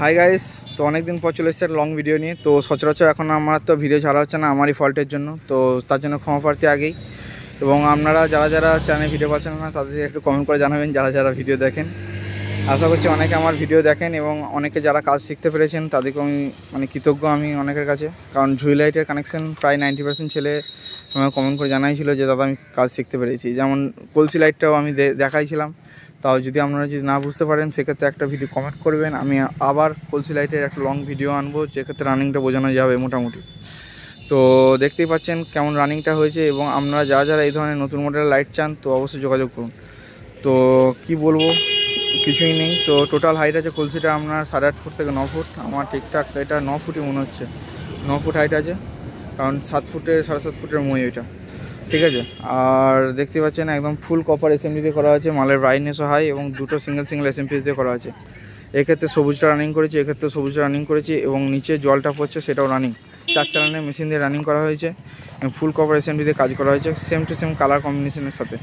Hi guys, তো অনেক দিন পর চলে এসেছে লং ভিডিও নিয়ে। তো সচরাচর এখন আমার তো ভিডিও ছাড়া হচ্ছে না, আমারই ফল্টের জন্য। তো তার জন্য ক্ষমা প্রার্থী আগেই। এবং আপনারা যারা যারা চ্যানেলে ভিডিও পাচ্ছেন না তাদের একটু কমেন্ট করে জানাবেন, যারা যারা ভিডিও দেখেন। আশা করছি অনেকে আমার ভিডিও দেখেন এবং অনেকে যারা কাজ শিখতে পেরেছেন তাদেরকে আমি কৃতজ্ঞ আমি অনেকের কাছে। কারণ জুই লাইটের কানেকশন প্রায় 90% ছেলে কমেন্ট করে জানাইছিল যে দাদা আমি কাজ শিখতে পেরেছি। যেমন কলসি লাইটটাও আমি দেখাইছিলাম। তাও যদি আপনারা যদি না বুঝতে পারেন সেক্ষেত্রে একটা ভিডিও কমেন্ট করবেন, আমি আবার কলসি লাইটের একটা লং ভিডিও আনবো যেক্ষেত্রে রানিংটা বোঝানো যাবে মোটামুটি। তো দেখতেই পাচ্ছেন কেমন রানিংটা হয়েছে। এবং আপনারা যারা যারা এই ধরনের নতুন মডেলের লাইট চান তো অবশ্যই যোগাযোগ করুন। তো কি বলবো, কিছুই নেই। তো টোটাল হাইট আছে কলসিটা আপনার 8.5 ফুট থেকে 9 ফুট। আমার ঠিকঠাক এটা 9 ফুটই মনে হচ্ছে, 9 ফুট হাইট আছে। কারণ 7 ফুটের 7.5 ফুটের মই এটা, ঠিক আছে। আর দেখতে পাচ্ছেন একদম ফুল কপার এসএমডি দিয়ে করা আছে, মালের ব্রাইটনেসও হাই এবং দুটো সিঙ্গেল এসএমপিএস দিয়ে করা আছে। এক্ষেত্রে সবুজটা রানিং করেছি, এক্ষেত্রে সবুজটা রানিং করেছি এবং নিচে জলটা পড়ছে সেটাও রানিং। 4 চালানের মেশিন দিয়ে রানিং করা হয়েছে, ফুল কভার এসএমডি দিয়ে কাজ করা হয়েছে, সেম টু সেম কালার কম্বিনেশনের সাথে।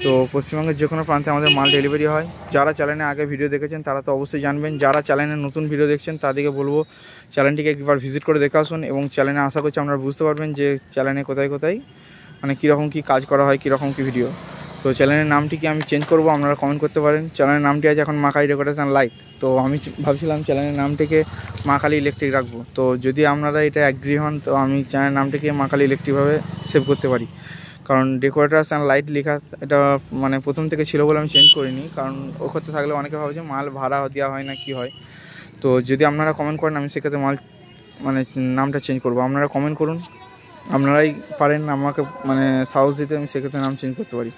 তো পশ্চিমবঙ্গের যে কোনো প্রান্তে আমাদের মাল ডেলিভারি হয়। যারা চ্যানেলে আগে ভিডিও দেখেছেন তারা তো অবশ্যই জানবেন, যারা চ্যানেলে নতুন ভিডিও দেখছেন তাদেরকে বলবো চ্যানেলটিকে একবার ভিজিট করে দেখে আসুন। এবং চ্যানেলে আশা করছি আপনারা বুঝতে পারবেন যে চ্যানেলে কোথায় কোথায় মানে কীরকম কী কাজ করা হয়, কীরকম কী ভিডিও। তো চ্যানেলের নামটি কি আমি চেঞ্জ করবো, আপনারা কমেন্ট করতে পারেন। চ্যানেলের নামটি আছে এখন মা কালী ডেকোরেশন লাইট। তো আমি ভাবছিলাম চ্যানেলের নামটিকে মা কালী ইলেকট্রিক রাখবো। তো যদি আপনারা এটা অ্যাগ্রি হন তো আমি চ্যানেলের নামটিকে মা কালী ইলেকট্রিকভাবে সেভ করতে পারি। কারণ ডেকোরেটার্স অ্যান্ড লাইট লেখা এটা মানে প্রথম থেকে ছিল বলে আমি চেঞ্জ করিনি। কারণ ও করতে থাকলে অনেকে ভাবছে মাল ভাড়া দেওয়া হয় না কি হয়। তো যদি আপনারা কমেন্ট করেন আমি সেক্ষেত্রে মানে নামটা চেঞ্জ করবো। আপনারা কমেন্ট করুন, আপনারাই পারেন আমাকে মানে সাহস দিতে, আমি সেক্ষেত্রে নাম চেঞ্জ করতে পারি।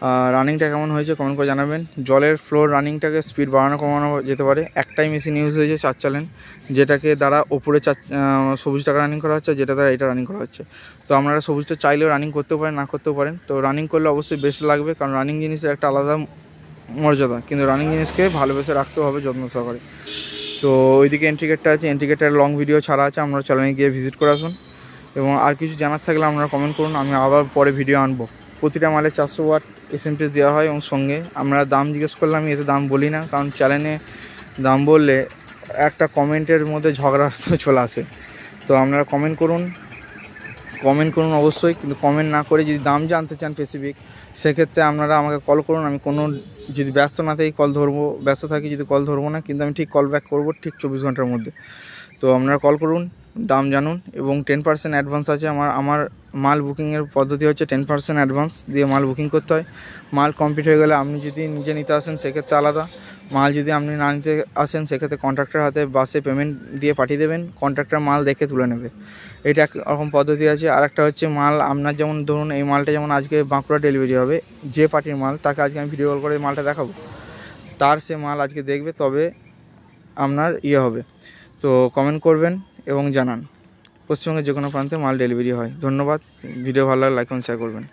আর রানিংটা কেমন হয়েছে কমেন্ট করে জানাবেন। জলের ফ্লোর রানিংটাকে স্পিড বাড়ানো কমানো যেতে পারে। একটাই মেশিন ইউজ হয়েছে 4 চালান, যেটাকে দ্বারা ওপরে সবুজটাকে রানিং করা হচ্ছে, যেটা দ্বারা এটা রানিং করা হচ্ছে। তো আপনারা সবুজটা চাইলেও রানিং করতেও পারেন, না করতেও পারেন। তো রানিং করলে অবশ্যই বেস্ট লাগবে, কারণ রানিং জিনিসের একটা আলাদা মর্যাদা, কিন্তু রানিং জিনিসকে ভালোবেসে রাখতেও হবে যত্ন সহকারে। তো ওইদিকে এন্ট্রি গেটটা আছে, এন্ট্রি গেটের লং ভিডিও ছাড়া আছে, আপনারা চ্যানেলে গিয়ে ভিজিট করে আসুন। এবং আর কিছু জানার থাকলে আপনারা কমেন্ট করুন, আমি আবার পরে ভিডিও আনবো। প্রতিটা মালে 400 ওয়াট এসএমপিএস দেওয়া হয় এবং সঙ্গে আমরা দাম জিজ্ঞেস করলে আমি এতে দাম বলি না, কারণ চ্যানেলে দাম বললে একটা কমেন্টের মধ্যে ঝগড়া চলে আসে। তো আপনারা কমেন্ট করুন অবশ্যই, কিন্তু কমেন্ট না করে যদি দাম জানতে চান স্পেসিফিক সেক্ষেত্রে আপনারা আমাকে কল করুন। আমি কোনো যদি ব্যস্ত না থাকি কল ধরবো, ব্যস্ত থাকি যদি কল ধরবো না, কিন্তু আমি ঠিক কল ব্যাক করবো ঠিক 24 ঘন্টার মধ্যে। তো আপনারা কল করুন, দাম জানুন। এবং 10% অ্যাডভান্স আছে। আমার মাল বুকিংয়ের পদ্ধতি হচ্ছে 10% অ্যাডভান্স দিয়ে মাল বুকিং করতে হয়। মাল কমপ্লিট হয়ে গেলে আপনি যদি নিজে নিতে আসেন সেক্ষেত্রে আলাদা, মাল যদি আপনি না নিতে আসেন সেক্ষেত্রে কন্ট্রাক্টর হাতে বাসে পেমেন্ট দিয়ে পাঠিয়ে দেবেন, কন্ট্রাক্টর মাল দেখে তুলে নেবে। এটা একরকম পদ্ধতি আছে। আর একটা হচ্ছে মাল আপনার যেমন ধরুন এই মালটা যেমন আজকে বাঁকুড়া ডেলিভারি হবে, যে পার্টির মাল তাকে আজকে আমি ভিডিও কল করে মালটা দেখাবো, তার সে মাল আজকে দেখবে, তবে আপনার হবে। তো কমেন্ট করবেন এবং জানান। পশ্চিমবঙ্গের যে কোনো প্রান্তে মাল ডেলিভারি হয়। ধন্যবাদ। ভিডিও ভালো লাগলে লাইক এবং শেয়ার করবেন।